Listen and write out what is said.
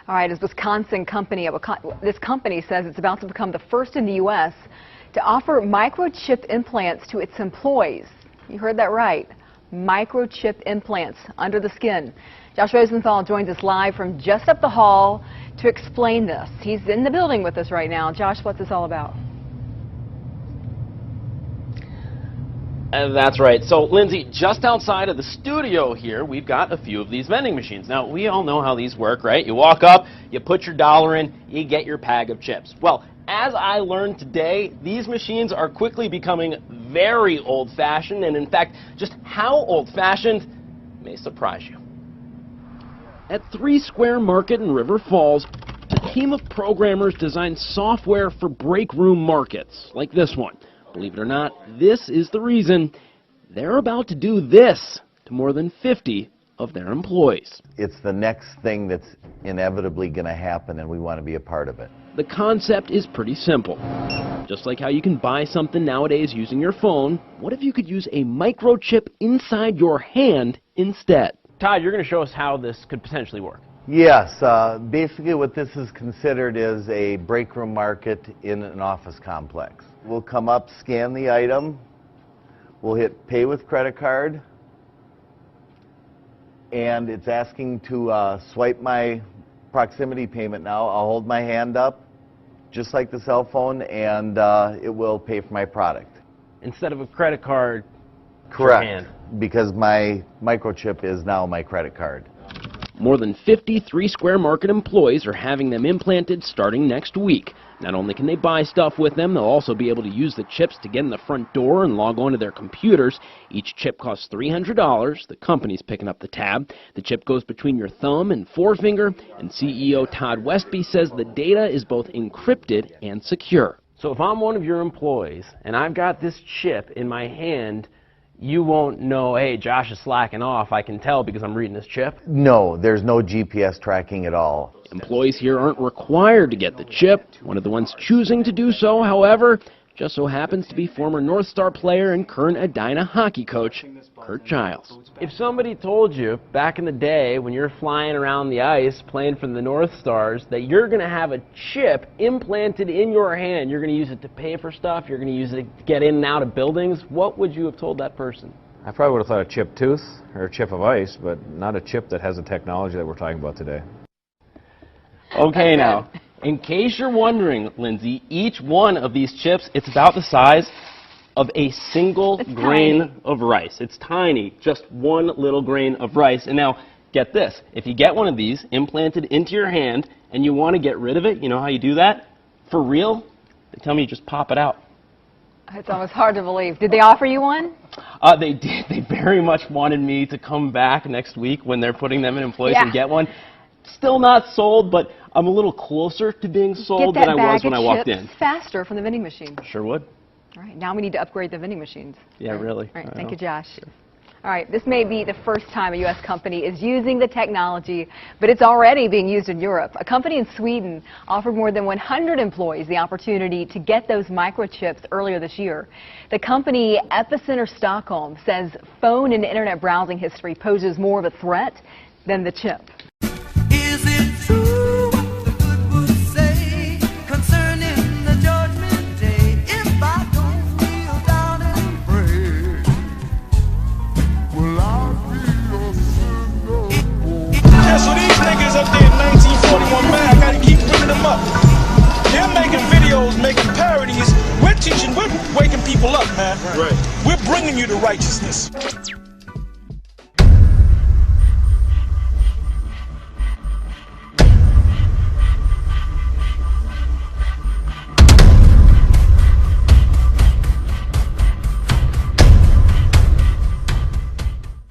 All right, this Wisconsin company, this company says it's about to become the first in the U.S. to offer microchip implants to its employees. You heard that right. Microchip implants under the skin. Josh Rosenthal joins us live from just up the hall to explain this. He's in the building with us right now. Josh, what's this all about? That's right. So, Lindsay, just outside of the studio here, we've got a few of these vending machines. Now, we all know how these work, right? You walk up, you put your dollar in, you get your bag of chips. Well, as I learned today, these machines are quickly becoming very old-fashioned, and in fact, just how old-fashioned may surprise you. At 3 Square Market in River Falls, a team of programmers designed software for break room markets, like this one. Believe it or not, this is the reason they're about to do this to more than 50 of their employees. It's the next thing that's inevitably going to happen, and we want to be a part of it. The concept is pretty simple. Just like how you can buy something nowadays using your phone, what if you could use a microchip inside your hand instead? Todd, you're going to show us how this could potentially work. Yes, basically what this is considered is a break room market in an office complex. We'll come up, scan the item, we'll hit pay with credit card, and it's asking to swipe my proximity payment now. I'll hold my hand up, just like the cell phone, and it will pay for my product. Instead of a credit card, correct, your hand. Because my microchip is now my credit card. More than 50 3 Square Market employees are having them implanted starting next week. Not only can they buy stuff with them, they'll also be able to use the chips to get in the front door and log on to their computers. Each chip costs $300. The company's picking up the tab. The chip goes between your thumb and forefinger, and CEO Todd Westby says the data is both encrypted and secure. So if I'm one of your employees and I've got this chip in my hand, you won't know, hey, Josh is slacking off. I can tell because I'm reading this chip. No, there's no GPS tracking at all. Employees here aren't required to get the chip. One of the ones choosing to do so, however, just so happens to be former North Star player and current Edina hockey coach, Kurt Giles. If somebody told you back in the day when you're flying around the ice playing for the North Stars that you're going to have a chip implanted in your hand, you're going to use it to pay for stuff, you're going to use it to get in and out of buildings, what would you have told that person? I probably would have thought a chip tooth or a chip of ice, but not a chip that has the technology that we're talking about today. Okay, now, in case you're wondering, Lindsay, each one of these chips, it's about the size of a single grain of rice. It's tiny, just one little grain of rice. And now, get this, if you get one of these implanted into your hand and you want to get rid of it, you know how you do that? For real, they tell me you just pop it out. It's almost hard to believe. Did they offer you one? They did. They very much wanted me to come back next week when they're putting them in employees and get one. Still not sold, but I'm a little closer to being sold than I was when I walked in. Faster from the vending machine. Sure would. All right, now we need to upgrade the vending machines. Yeah, really. All right, thank you, Josh. Sure. All right, this may be the first time a U.S. company is using the technology, but it's already being used in Europe. A company in Sweden offered more than 100 employees the opportunity to get those microchips earlier this year. The company Epicenter Stockholm says phone and internet browsing history poses more of a threat than the chip. Is it true what the good would say concerning the judgment day? If I don't kneel down and pray, will I be a sinner? Yeah, so these niggas up there in 1941, man, I gotta keep bringing them up. They're making videos, making parodies. We're teaching, we're waking people up, man. Right. We're bringing you to righteousness.